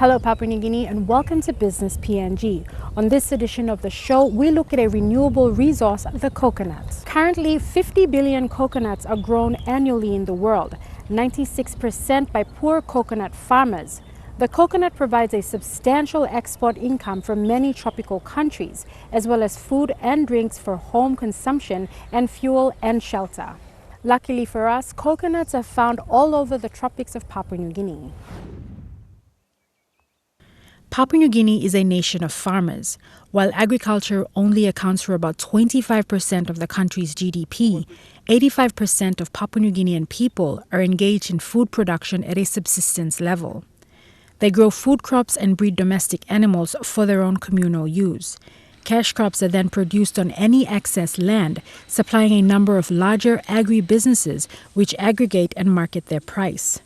Hello Papua New Guinea and welcome to Business PNG. On this edition of the show, we look at a renewable resource, the coconuts. Currently, 50 billion coconuts are grown annually in the world, 96% by poor coconut farmers. The coconut provides a substantial export income for many tropical countries, as well as food and drinks for home consumption and fuel and shelter. Luckily for us, coconuts are found all over the tropics of Papua New Guinea. Papua New Guinea is a nation of farmers. While agriculture only accounts for about 25% of the country's GDP, 85% of Papua New Guinean people are engaged in food production at a subsistence level. They grow food crops and breed domestic animals for their own communal use. Cash crops are then produced on any excess land, supplying a number of larger agri-businesses which aggregate and market their price.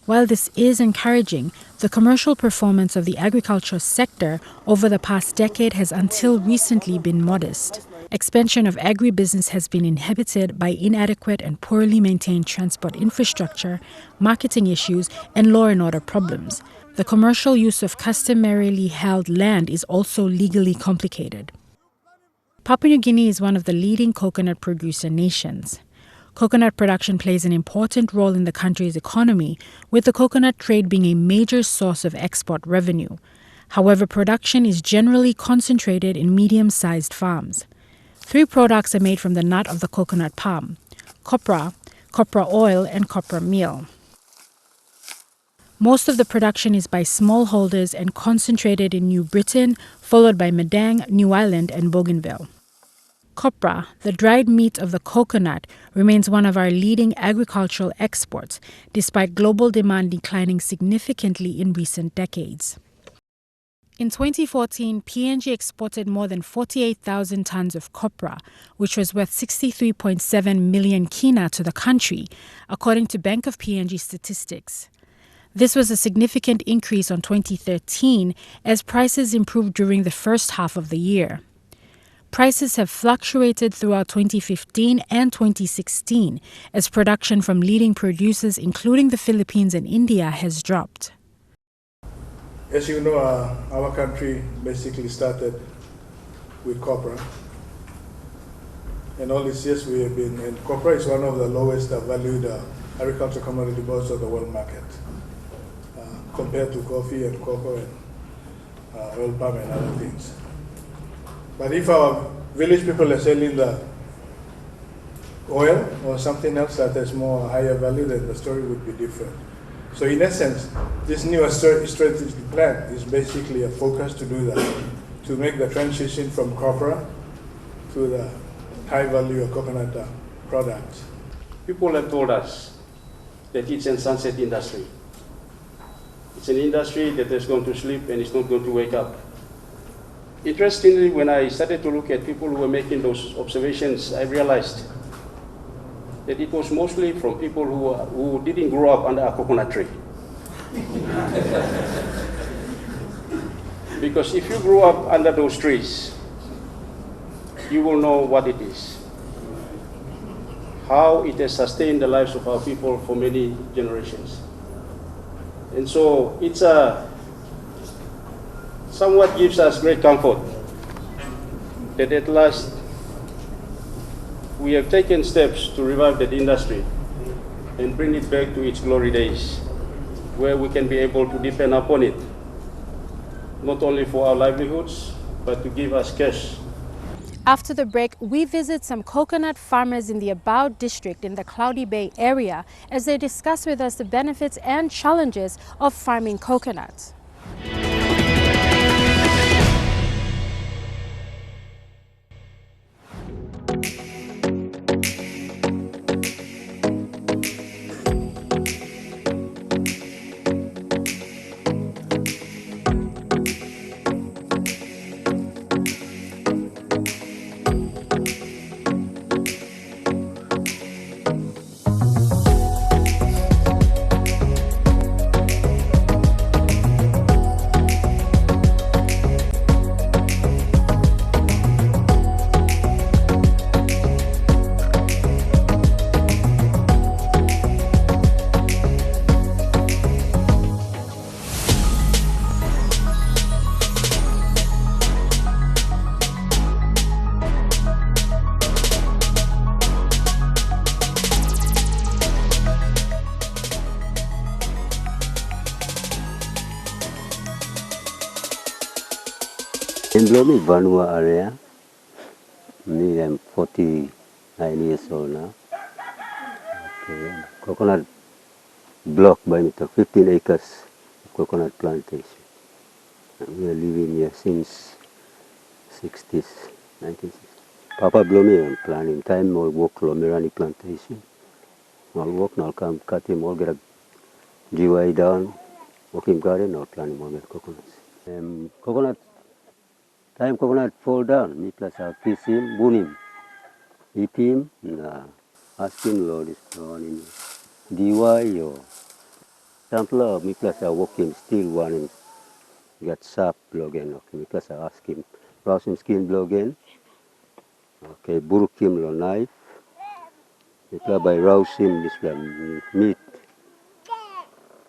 While this is encouraging, the commercial performance of the agriculture sector over the past decade has until recently been modest. Expansion of agribusiness has been inhibited by inadequate and poorly maintained transport infrastructure, marketing issues, and law and order problems. The commercial use of customarily held land is also legally complicated. Papua New Guinea is one of the leading coconut producer nations. Coconut production plays an important role in the country's economy, with the coconut trade being a major source of export revenue. However, production is generally concentrated in medium-sized farms. 3 products are made from the nut of the coconut palm: copra, copra oil, and copra meal. Most of the production is by smallholders and concentrated in New Britain, followed by Madang, New Ireland, and Bougainville. Copra, the dried meat of the coconut, remains one of our leading agricultural exports, despite global demand declining significantly in recent decades. In 2014, PNG exported more than 48,000 tons of copra, which was worth 63.7 million kina to the country, according to Bank of PNG statistics. This was a significant increase on 2013 as prices improved during the first half of the year. Prices have fluctuated throughout 2015 and 2016 as production from leading producers, including the Philippines and India, has dropped. As you know, our country basically started with copra. And all these years we have been, and copra is one of the lowest valued agricultural commodity both of the world market, compared to coffee and cocoa and oil palm and other things. But if our village people are selling the oil or something else that has more higher value, then the story would be different. So in essence, this new strategic plan is basically a focus to do that, to make the transition from copra to the high value of coconut products. People have told us that it's a sunset industry. It's an industry that is going to sleep and is not going to wake up. Interestingly, when I started to look at people who were making those observations, I realized that it was mostly from people who didn't grow up under a coconut tree. Because if you grew up under those trees, you will know what it is, how it has sustained the lives of our people for many generations. And so it's somewhat gives us great comfort that at last we have taken steps to revive that industry and bring it back to its glory days, where we can be able to depend upon it, not only for our livelihoods, but to give us cash. After the break, we visit some coconut farmers in the Abau District in the Cloudy Bay area as they discuss with us the benefits and challenges of farming coconuts. Blomi, Vanua area. Me, I'm 49 years old now. Okay. Coconut block by me, 15 acres of coconut plantation. We are living here since 60s, 1960s. Papa Blomi, I'm planting time, I'll walk Lomirani plantation. I'll walk, I'll come cut him, I'll get a GY down, walk him garden, I'll plant him all the coconuts. Coconut, time coconut fall down, me plus I'll kiss him, wound him, eat him, and ask him, Lord, is on in DY or sample, me plus I'll walk him, still want him, get sharp blow again, okay, me plus I'll ask him, rouse him skin blow again, okay, buruk him, lo knife, me plus by rouse him, this meat,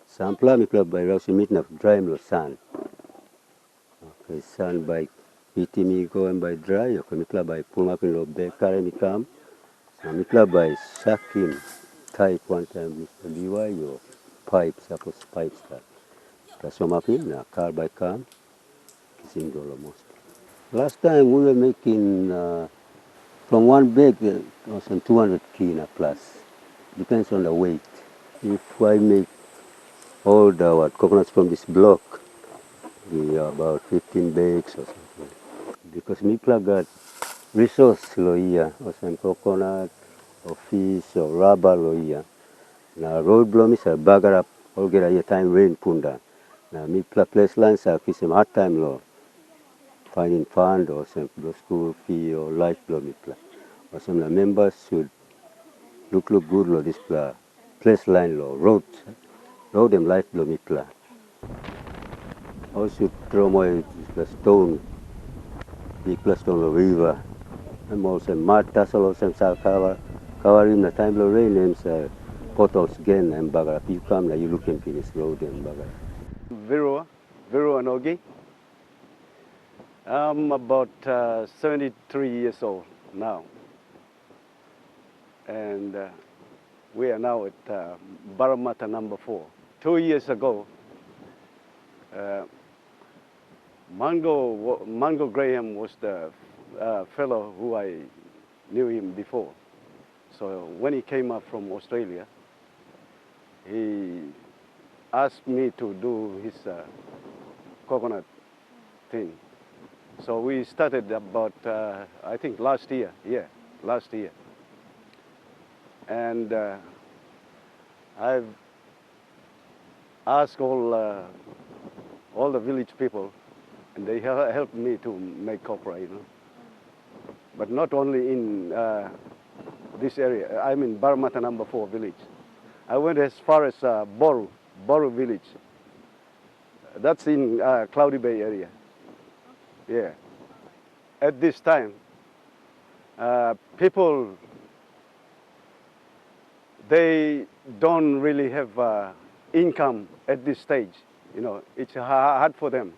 sample, me plus by rouse him, meat, na dry him, lo sand. Okay, sun by piti me go and by dry, okay, mitla by pull up in lo bed, carry me come, and mitla by suck him tight one time with the DY or pipe, suppose pipes that. Plus some up in, car by come, kissing dollar most. Last time we were making from one bag, was 200 kina plus, depends on the weight. If I make all the coconuts from this block, we are about 15 bags or something. Because me got resource lo here, or some coconut, or fish, or rubber lo here. Now road blow is a bagger up, all get a time rain punda. Now me place lines are some hard time lo, finding fund or some school fee or life blow me or some members should look good lo this place line lo, road and life blow me also throw my stone, big plus stone lo river. I'm also mud tassel or some cover in the time of rain and potholes again and bagger. If you come now you look and finish road and bagger. Virua Nogi. I'm about 73 years old now. And we are now at Baramata number 4. 2 years ago, Mango Graham was the fellow who I knew him before. So when he came up from Australia, he asked me to do his coconut thing. So we started about, I think last year. And I've asked all the village people, and they helped me to make copra, you know. But not only in this area. I'm in Baramata number 4 village. I went as far as Boru village. That's in Cloudy Bay area. Yeah. At this time, people, they don't really have income at this stage. You know, it's hard for them.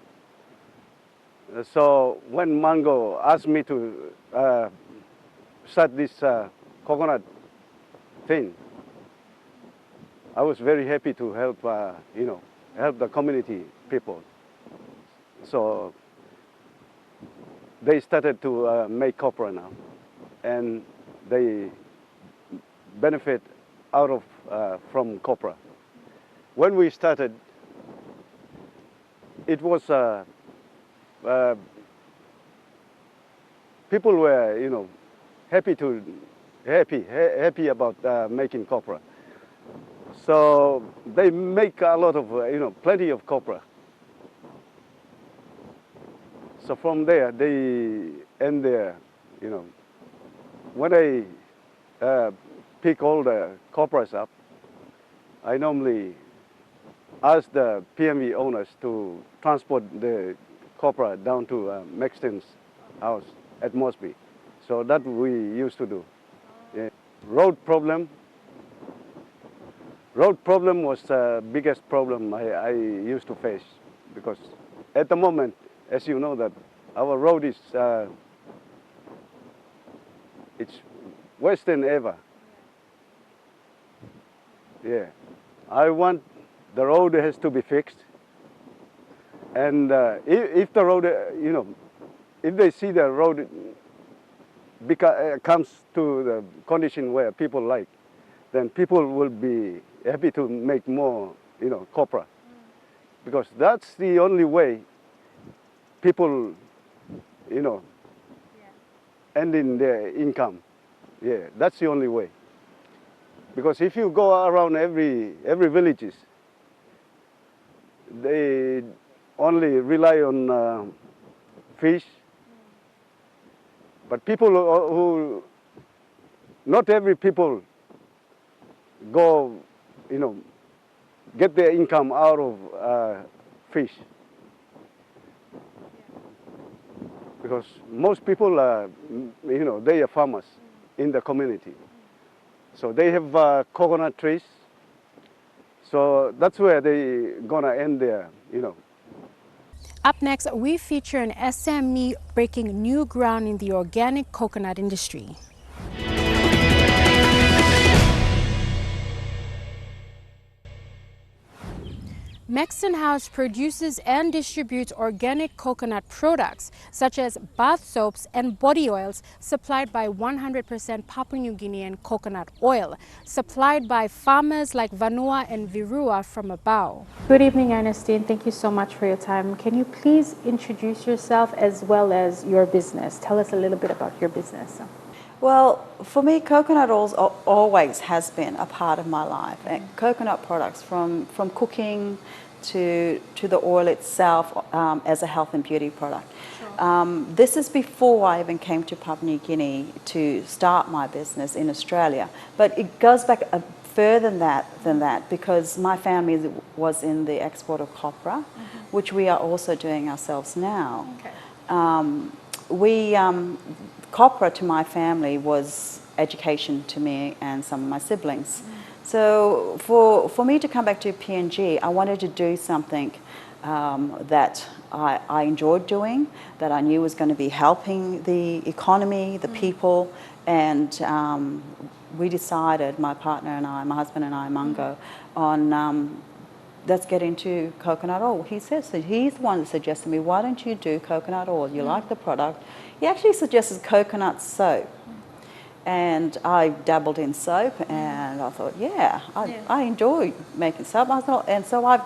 So when Mango asked me to start this coconut thing, I was very happy to help, help the community people. So they started to make copra now, and they benefit out of from copra. When we started, it was people were, happy about making copra. So they make a lot of, plenty of copra. So from there, they end there, when I pick all the copras up, I normally ask the PNG owners to transport the copra down to MaxtoneHaus at Mosby. So that we used to do. Yeah. Road problem was the biggest problem I used to face, because at the moment, as you know, that our road is it's worse than ever. Yeah, I want the road has to be fixed, and if the road, if they see the road comes to the condition where people like, then people will be happy to make more, copra, because that's the only way people, ending their income. Yeah, that's the only way. Because if you go around every villages, they only rely on fish. But people not every people go, get their income out of fish. Because most people are, they are farmers in the community. So they have coconut trees. So that's where they're gonna end their, Up next, we feature an SME breaking new ground in the organic coconut industry. MaxtoneHaus produces and distributes organic coconut products such as bath soaps and body oils supplied by 100% Papua New Guinean coconut oil, supplied by farmers like Vanua and Virua from Abau. Good evening, Ernestine. Thank you so much for your time. Can you please introduce yourself as well as your business? Tell us a little bit about your business. Well, for me, coconut oil always has been a part of my life. And coconut products, from cooking to the oil itself as a health and beauty product. Sure. This is before I even came to Papua New Guinea to start my business in Australia. But it goes back further than that because my family was in the export of copra, which we are also doing ourselves now. Okay. Copra to my family was education to me and some of my siblings. So for me to come back to PNG, I wanted to do something that I enjoyed doing, that I knew was going to be helping the economy, the people, and we decided, my partner and I, my husband and I, Mungo, on let's get into coconut oil. He says that he's the one that suggested to me, why don't you do coconut oil? You like the product. He actually suggested coconut soap. And I dabbled in soap and I thought, I enjoy making soap. And so I've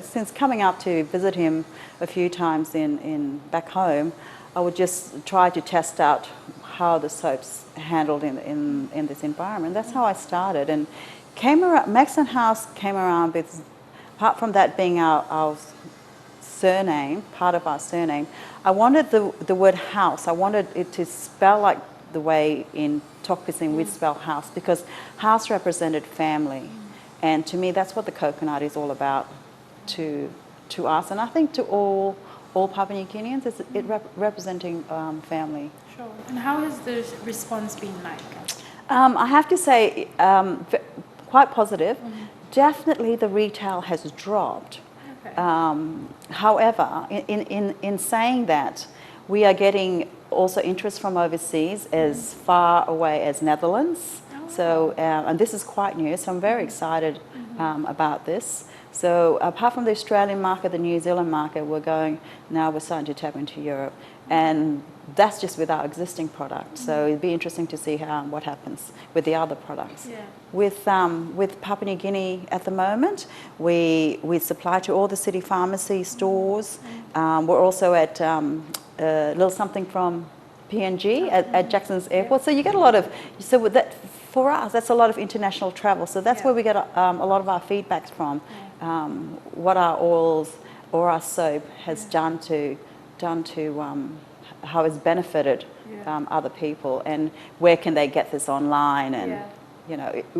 since coming up to visit him a few times in back home, I would just try to test out how the soap's handled in this environment. That's how I started. And MaxtoneHaus came around with, apart from that being our surname, part of our surname, I wanted the word house, I wanted it to spell like the way in Tok Pisin we'd spell house, because house represented family. And to me, that's what the coconut is all about to us. And I think to all Papua New Guineans, it's representing family. Sure. And how has the response been like? I have to say, quite positive. Definitely the retail has dropped. Okay. However, in saying that, we are getting also interest from overseas as far away as Netherlands. Oh. So, and this is quite new, so I'm very excited about this. So apart from the Australian market, the New Zealand market, we're starting to tap into Europe. And that's just with our existing products. So it'd be interesting to see what happens with the other products. Yeah. With Papua New Guinea at the moment, we supply to all the city pharmacy stores. We're also at a little something from PNG at Jackson's Airport. So you get a lot of, so with that, for us, that's a lot of international travel. So that's where we get a lot of our feedbacks from, what our oils or our soap has done to how it's benefited other people, and where can they get this online, and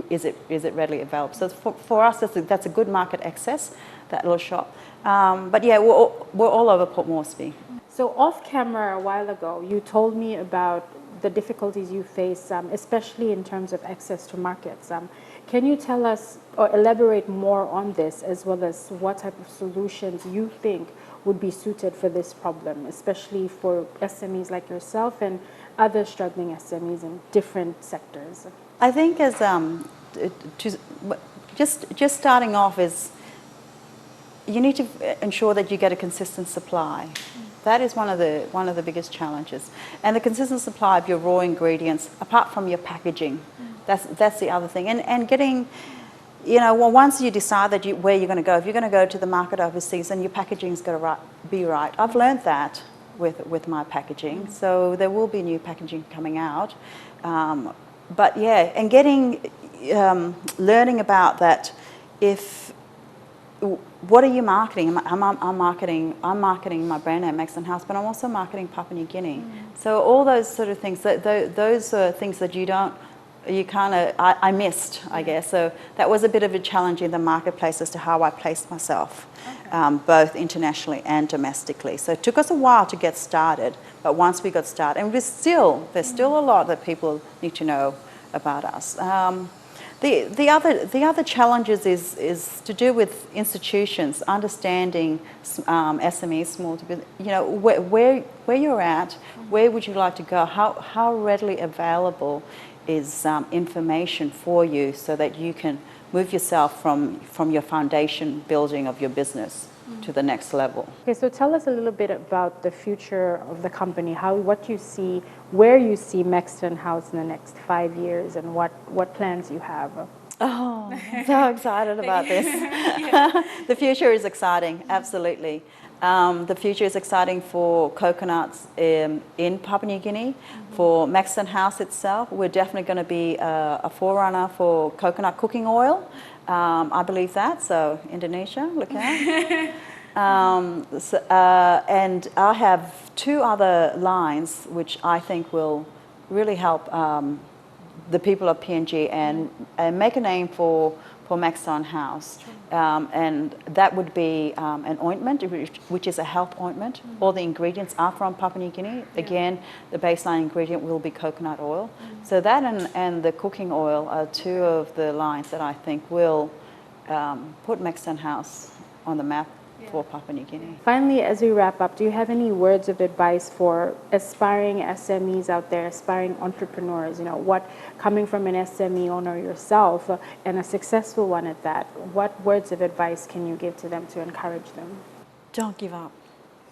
is it readily available? So for us, that's a good market access, that little shop. But yeah, we're all over Port Moresby. So off camera a while ago, you told me about the difficulties you face, especially in terms of access to markets. Can you tell us or elaborate more on this, as well as what type of solutions you think would be suited for this problem, especially for SMEs like yourself and other struggling SMEs in different sectors? I think as just starting off is you need to ensure that you get a consistent supply. That is one of the biggest challenges. And the consistent supply of your raw ingredients, apart from your packaging, that's the other thing. And getting, well, once you decide that where you're going to go, if you're going to go to the market overseas, then your packaging's got to be right. I've learned that with my packaging, so there will be new packaging coming out. But yeah, and learning about that. What are you marketing? I'm marketing my brand name, MaxtoneHaus, but I'm also marketing Papua New Guinea. So all those sort of things, those are things that I missed, I guess. So that was a bit of a challenge in the marketplace as to how I placed myself, both internationally and domestically. So it took us a while to get started, but once we got started, and there's still a lot that people need to know about us. The other challenges is to do with institutions, understanding SMEs, small to business, where you're at, where would you like to go, how readily available is information for you so that you can move yourself from your foundation building of your business to the next level. Okay, so tell us a little bit about the future of the company, what you see, where you see MaxtoneHaus in the next 5 years, and what plans you have. Oh, I'm so excited about this. The future is exciting, absolutely. The future is exciting for coconuts in Papua New Guinea, for MaxtoneHaus itself. We're definitely going to be a forerunner for coconut cooking oil. I believe that, so Indonesia, look out. And I have 2 other lines which I think will really help the people of PNG and make a name for MaxtoneHaus. And that would be an ointment, which is a health ointment. All the ingredients are from Papua New Guinea. Again, the baseline ingredient will be coconut oil. So that and the cooking oil are 2 of the lines that I think will put MaxtoneHaus on the map for Papua New Guinea. Finally, as we wrap up, do you have any words of advice for aspiring SMEs out there, aspiring entrepreneurs? Coming from an SME owner yourself, and a successful one at that, what words of advice can you give to them to encourage them? Don't give up.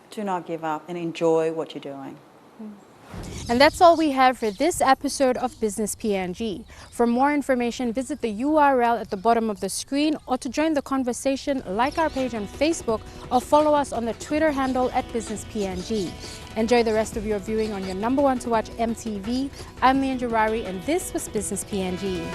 Do not give up, and enjoy what you're doing. And that's all we have for this episode of Business PNG. For more information, visit the URL at the bottom of the screen, or to join the conversation, like our page on Facebook or follow us on the Twitter handle at Business PNG. Enjoy the rest of your viewing on your #1 to watch MTV. I'm Leanne Jarari, and this was Business PNG.